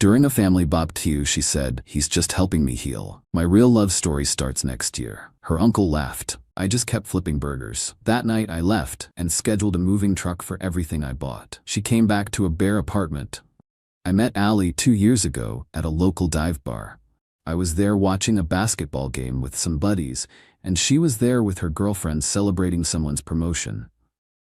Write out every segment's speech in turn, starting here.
During a family BBQ, she said, "He's just helping me heal. My real love story starts next year." Her uncle laughed. I just kept flipping burgers. That night I left and scheduled a moving truck for everything I bought. She came back to a bare apartment. I met Allie 2 years ago at a local dive bar. I was there watching a basketball game with some buddies, and she was there with her girlfriend celebrating someone's promotion.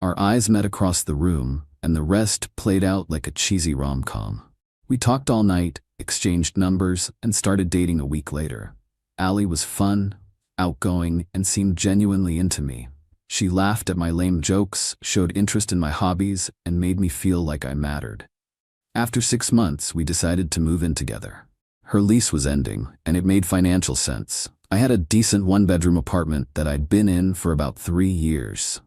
Our eyes met across the room, and the rest played out like a cheesy rom-com. We talked all night, exchanged numbers, and started dating a week later. Allie was fun, outgoing, and seemed genuinely into me. She laughed at my lame jokes, showed interest in my hobbies, and made me feel like I mattered. After 6 months, we decided to move in together. Her lease was ending, and it made financial sense. I had a decent 1-bedroom apartment that I'd been in for about 3 years.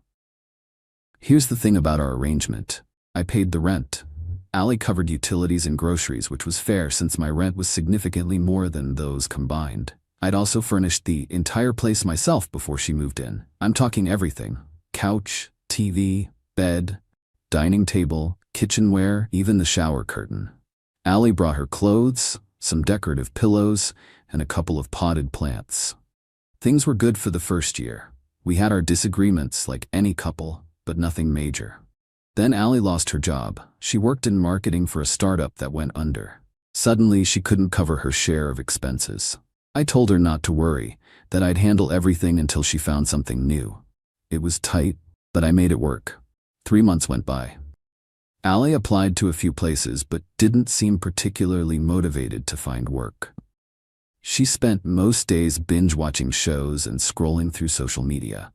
Here's the thing about our arrangement. I paid the rent. Allie covered utilities and groceries, which was fair since my rent was significantly more than those combined. I'd also furnished the entire place myself before she moved in. I'm talking everything: couch, TV, bed, dining table, kitchenware, even the shower curtain. Allie brought her clothes, some decorative pillows, and a couple of potted plants. Things were good for the first year. We had our disagreements like any couple, but nothing major. Then Allie lost her job. She worked in marketing for a startup that went under. Suddenly, she couldn't cover her share of expenses. I told her not to worry, that I'd handle everything until she found something new. It was tight, but I made it work. 3 months went by. Allie applied to a few places, but didn't seem particularly motivated to find work. She spent most days binge-watching shows and scrolling through social media.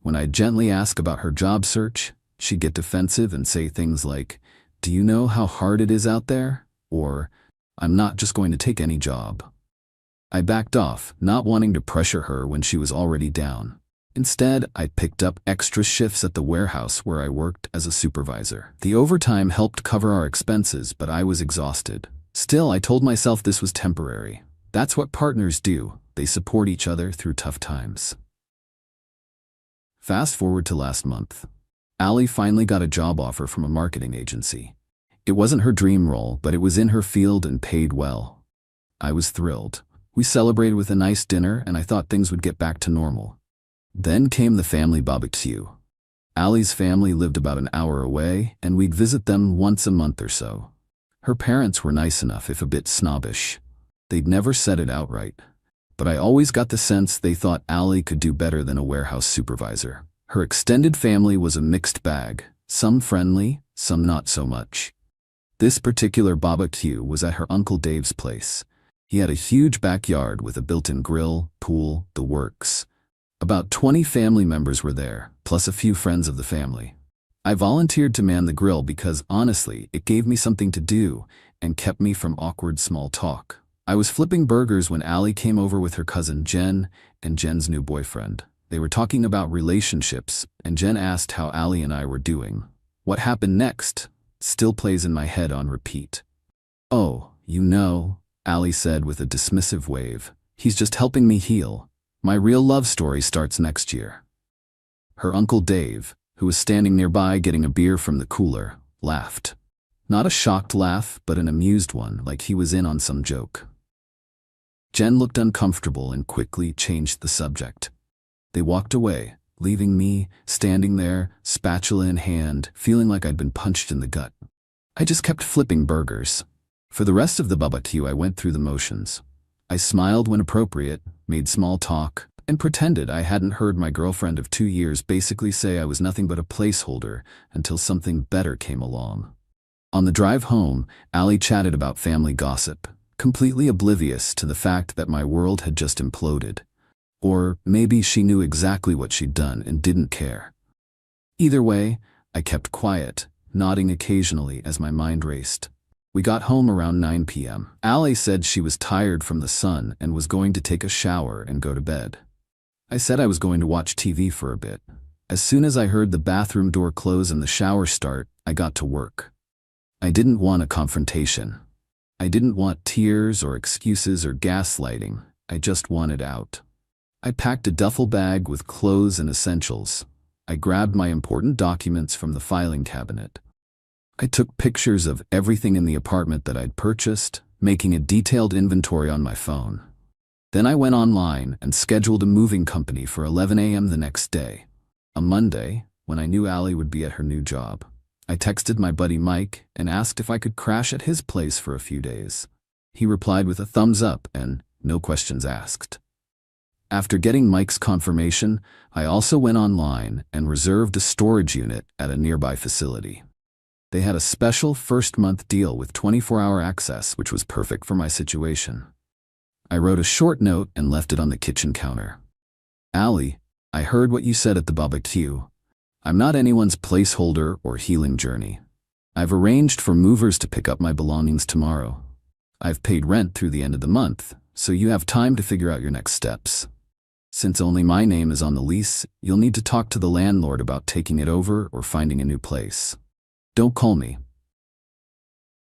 When I'd gently ask about her job search, she'd get defensive and say things like, "Do you know how hard it is out there?" Or, "I'm not just going to take any job." I backed off, not wanting to pressure her when she was already down. Instead, I picked up extra shifts at the warehouse where I worked as a supervisor. The overtime helped cover our expenses, but I was exhausted. Still, I told myself this was temporary. That's what partners do. They support each other through tough times. Fast forward to last month. Allie finally got a job offer from a marketing agency. It wasn't her dream role, but it was in her field and paid well. I was thrilled. We celebrated with a nice dinner, and I thought things would get back to normal. Then came the family BBQ. Allie's family lived about an hour away, and we'd visit them once a month or so. Her parents were nice enough, if a bit snobbish. They'd never said it outright, but I always got the sense they thought Allie could do better than a warehouse supervisor. Her extended family was a mixed bag, some friendly, some not so much. This particular BBQ was at her Uncle Dave's place. He had a huge backyard with a built-in grill, pool, the works. About 20 family members were there, plus a few friends of the family. I volunteered to man the grill because, honestly, it gave me something to do and kept me from awkward small talk. I was flipping burgers when Allie came over with her cousin Jen and Jen's new boyfriend. They were talking about relationships, and Jen asked how Allie and I were doing. What happened next still plays in my head on repeat. "Oh, you know," Allie said with a dismissive wave. "He's just helping me heal. My real love story starts next year." Her Uncle Dave, who was standing nearby getting a beer from the cooler, laughed. Not a shocked laugh, but an amused one, like he was in on some joke. Jen looked uncomfortable and quickly changed the subject. They walked away, leaving me standing there, spatula in hand, feeling like I'd been punched in the gut. I just kept flipping burgers. For the rest of the BBQ, I went through the motions. I smiled when appropriate, made small talk, and pretended I hadn't heard my girlfriend of 2 years basically say I was nothing but a placeholder until something better came along. On the drive home, Allie chatted about family gossip, completely oblivious to the fact that my world had just imploded. Or maybe she knew exactly what she'd done and didn't care. Either way, I kept quiet, nodding occasionally as my mind raced. We got home around 9 p.m. Allie said she was tired from the sun and was going to take a shower and go to bed. I said I was going to watch TV for a bit. As soon as I heard the bathroom door close and the shower start, I got to work. I didn't want a confrontation. I didn't want tears or excuses or gaslighting. I just wanted out. I packed a duffel bag with clothes and essentials. I grabbed my important documents from the filing cabinet. I took pictures of everything in the apartment that I'd purchased, making a detailed inventory on my phone. Then I went online and scheduled a moving company for 11 a.m. the next day. A Monday, when I knew Allie would be at her new job, I texted my buddy Mike and asked if I could crash at his place for a few days. He replied with a thumbs up and no questions asked. After getting Mike's confirmation, I also went online and reserved a storage unit at a nearby facility. They had a special first-month deal with 24-hour access, which was perfect for my situation. I wrote a short note and left it on the kitchen counter. Allie, I heard what you said at the BBQ. I'm not anyone's placeholder or healing journey. I've arranged for movers to pick up my belongings tomorrow. I've paid rent through the end of the month, so you have time to figure out your next steps. Since only my name is on the lease, you'll need to talk to the landlord about taking it over or finding a new place. Don't call me.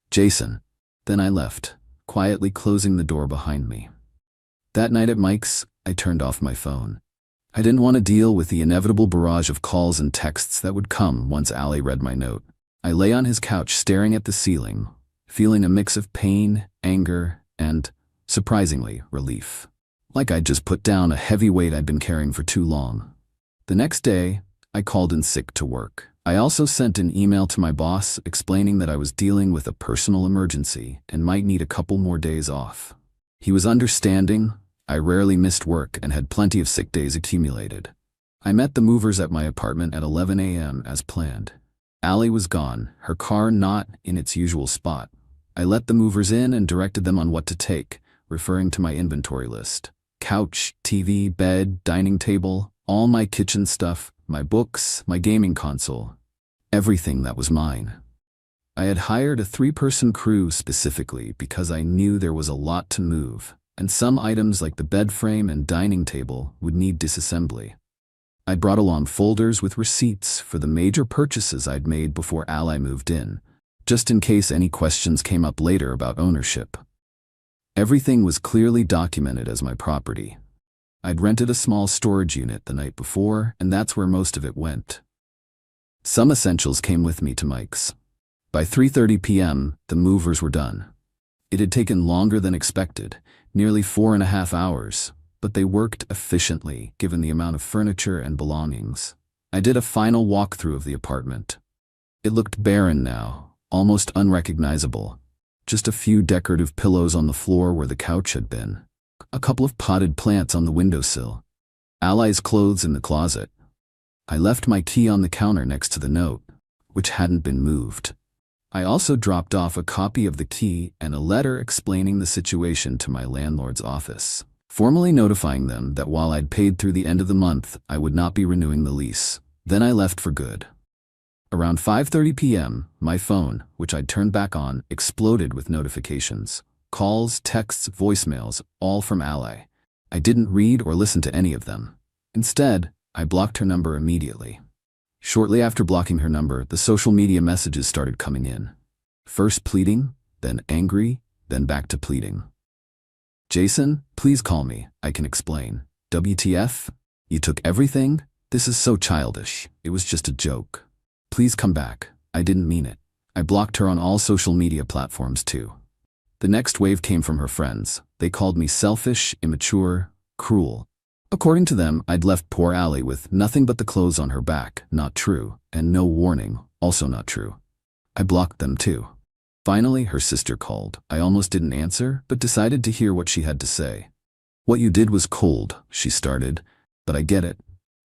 Jason. Then I left, quietly closing the door behind me. That night at Mike's, I turned off my phone. I didn't want to deal with the inevitable barrage of calls and texts that would come once Allie read my note. I lay on his couch staring at the ceiling, feeling a mix of pain, anger, and, surprisingly, relief. Like I'd just put down a heavy weight I'd been carrying for too long. The next day, I called in sick to work. I also sent an email to my boss explaining that I was dealing with a personal emergency and might need a couple more days off. He was understanding. I rarely missed work and had plenty of sick days accumulated. I met the movers at my apartment at 11 a.m. as planned. Allie was gone, her car not in its usual spot. I let the movers in and directed them on what to take, referring to my inventory list. Couch, TV, bed, dining table, all my kitchen stuff, my books, my gaming console. Everything that was mine. I had hired a 3-person crew specifically because I knew there was a lot to move, and some items like the bed frame and dining table would need disassembly. I'd brought along folders with receipts for the major purchases I'd made before Ally moved in, just in case any questions came up later about ownership. Everything was clearly documented as my property. I'd rented a small storage unit the night before, and that's where most of it went. Some essentials came with me to Mike's. By 3:30 p.m., the movers were done. It had taken longer than expected, nearly 4.5 hours, but they worked efficiently given the amount of furniture and belongings. I did a final walkthrough of the apartment. It looked barren now, almost unrecognizable. Just a few decorative pillows on the floor where the couch had been. A couple of potted plants on the windowsill. Ally's clothes in the closet. I left my key on the counter next to the note, which hadn't been moved. I also dropped off a copy of the key and a letter explaining the situation to my landlord's office, formally notifying them that while I'd paid through the end of the month, I would not be renewing the lease. Then I left for good. Around 5:30 p.m., my phone, which I'd turned back on, exploded with notifications. Calls, texts, voicemails, all from Ally. I didn't read or listen to any of them. Instead, I blocked her number immediately. Shortly after blocking her number, the social media messages started coming in. First pleading, then angry, then back to pleading. Jason, please call me, I can explain. WTF? You took everything? This is so childish. It was just a joke. Please come back. I didn't mean it. I blocked her on all social media platforms too. The next wave came from her friends. They called me selfish, immature, cruel. According to them, I'd left poor Allie with nothing but the clothes on her back, not true, and no warning, also not true. I blocked them too. Finally, her sister called. I almost didn't answer, but decided to hear what she had to say. What you did was cold, she started, but I get it.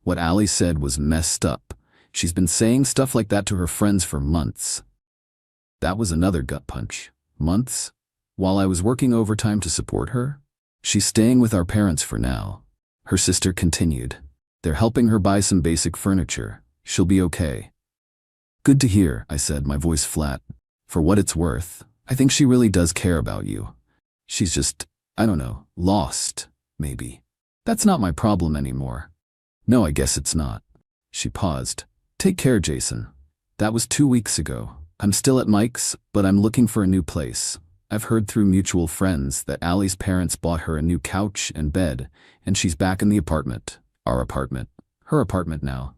What Allie said was messed up. She's been saying stuff like that to her friends for months. That was another gut punch. Months? While I was working overtime to support her? She's staying with our parents for now. Her sister continued. They're helping her buy some basic furniture. She'll be okay. Good to hear, I said, my voice flat. For what it's worth, I think she really does care about you. She's just, I don't know, lost, maybe. That's not my problem anymore. No, I guess it's not. She paused. Take care, Jason. That was 2 weeks ago. I'm still at Mike's, but I'm looking for a new place. I've heard through mutual friends that Allie's parents bought her a new couch and bed, and she's back in the apartment. Our apartment. Her apartment now.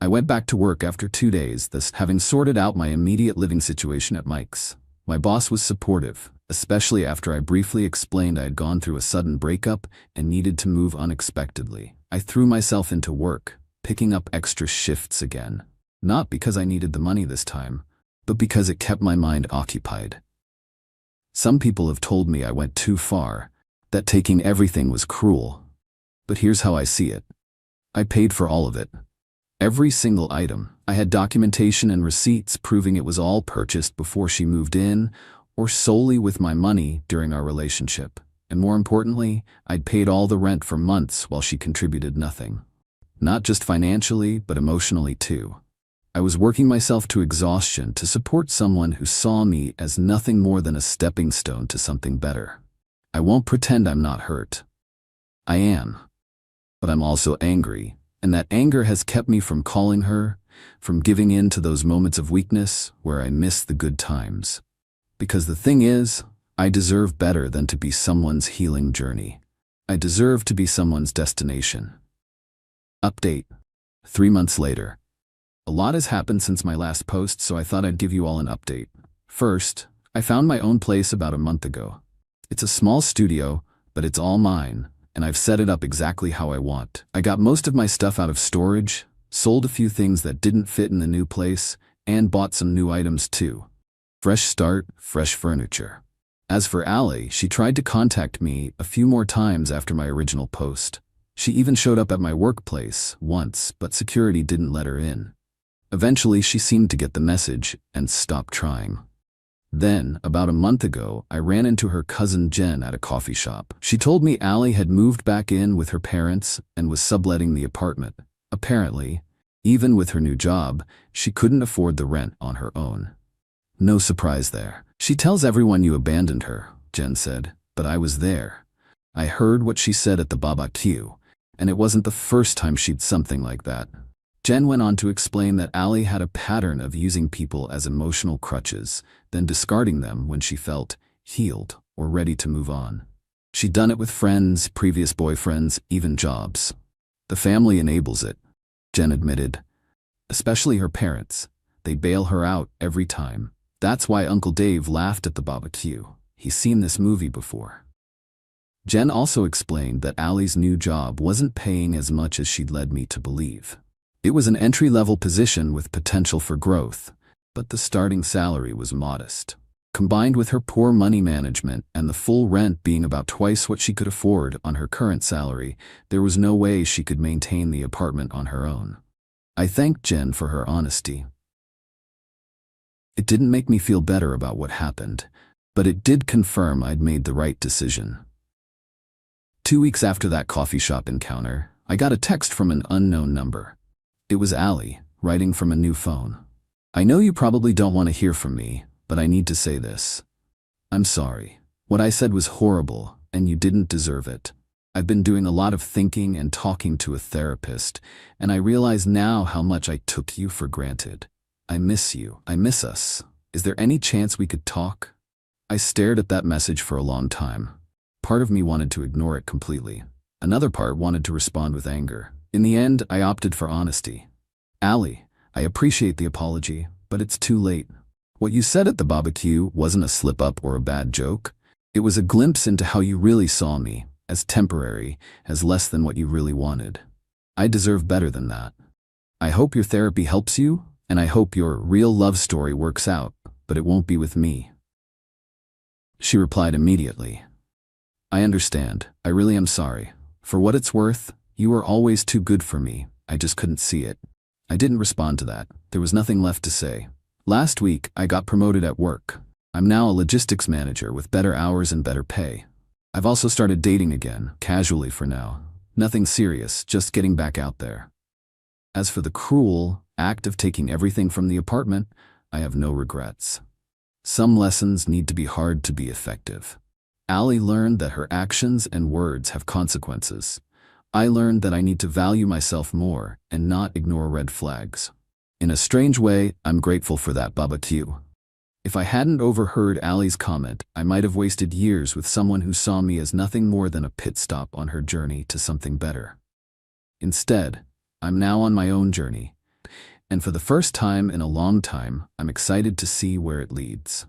I went back to work after 2 days, thus having sorted out my immediate living situation at Mike's. My boss was supportive, especially after I briefly explained I had gone through a sudden breakup and needed to move unexpectedly. I threw myself into work, picking up extra shifts again. Not because I needed the money this time, but because it kept my mind occupied. Some people have told me I went too far, that taking everything was cruel. But here's how I see it. I paid for all of it. Every single item. I had documentation and receipts proving it was all purchased before she moved in, or solely with my money during our relationship. And more importantly, I'd paid all the rent for months while she contributed nothing. Not just financially, but emotionally too. I was working myself to exhaustion to support someone who saw me as nothing more than a stepping stone to something better. I won't pretend I'm not hurt. I am. But I'm also angry. And that anger has kept me from calling her, from giving in to those moments of weakness where I miss the good times. Because the thing is, I deserve better than to be someone's healing journey. I deserve to be someone's destination. Update. 3 months later. A lot has happened since my last post, so I thought I'd give you all an update. First, I found my own place about a month ago. It's a small studio, but it's all mine. And I've set it up exactly how I want. I got most of my stuff out of storage, sold a few things that didn't fit in the new place, and bought some new items too. Fresh start, fresh furniture. As for Allie, she tried to contact me a few more times after my original post. She even showed up at my workplace once, but security didn't let her in. Eventually, she seemed to get the message and stopped trying. Then, about a month ago, I ran into her cousin Jen at a coffee shop. She told me Allie had moved back in with her parents and was subletting the apartment. Apparently, even with her new job, she couldn't afford the rent on her own. No surprise there. She tells everyone you abandoned her, Jen said, but I was there. I heard what she said at the BBQ, and it wasn't the first time she'd something like that. Jen went on to explain that Allie had a pattern of using people as emotional crutches, then discarding them when she felt healed or ready to move on. She'd done it with friends, previous boyfriends, even jobs. The family enables it, Jen admitted. Especially her parents. They bail her out every time. That's why Uncle Dave laughed at the BBQ. He's seen this movie before. Jen also explained that Allie's new job wasn't paying as much as she'd led me to believe. It was an entry-level position with potential for growth, but the starting salary was modest. Combined with her poor money management and the full rent being about twice what she could afford on her current salary, there was no way she could maintain the apartment on her own. I thanked Jen for her honesty. It didn't make me feel better about what happened, but it did confirm I'd made the right decision. 2 weeks after that coffee shop encounter, I got a text from an unknown number. It was Allie, writing from a new phone. I know you probably don't want to hear from me, but I need to say this. I'm sorry. What I said was horrible, and you didn't deserve it. I've been doing a lot of thinking and talking to a therapist, and I realize now how much I took you for granted. I miss you. I miss us. Is there any chance we could talk? I stared at that message for a long time. Part of me wanted to ignore it completely. Another part wanted to respond with anger. In the end, I opted for honesty. Allie, I appreciate the apology, but it's too late. What you said at the BBQ wasn't a slip-up or a bad joke. It was a glimpse into how you really saw me, as temporary, as less than what you really wanted. I deserve better than that. I hope your therapy helps you, and I hope your real love story works out, but it won't be with me. She replied immediately. I understand. I really am sorry. For what it's worth, you were always too good for me. I just couldn't see it. I didn't respond to that. There was nothing left to say. Last week, I got promoted at work. I'm now a logistics manager with better hours and better pay. I've also started dating again, casually for now. Nothing serious, just getting back out there. As for the cruel act of taking everything from the apartment, I have no regrets. Some lessons need to be hard to be effective. Allie learned that her actions and words have consequences. I learned that I need to value myself more and not ignore red flags. In a strange way, I'm grateful for that BBQ. If I hadn't overheard Allie's comment, I might have wasted years with someone who saw me as nothing more than a pit stop on her journey to something better. Instead, I'm now on my own journey, And for the first time in a long time, I'm excited to see where it leads.